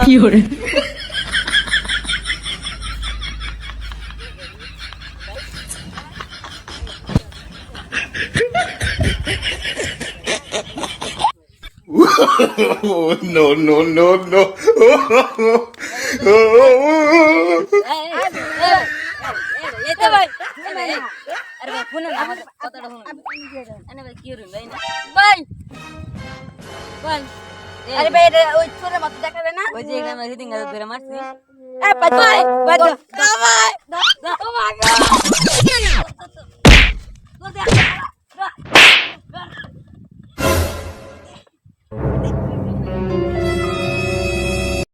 fiore, Oh, no, no, no, no. আরে ভাই ফোনে না আমাদের কথাটা শুনুন আরে ভাই কি হলো ভাই না ভাই ভাই আরে ভাই এটা ওই চোরের মতো দেখাবে না ওই যে এখানে হিটিং গাছ ধরে মারছি এ ভাই ভাই ভাই ভাই ভাই ও মাই গড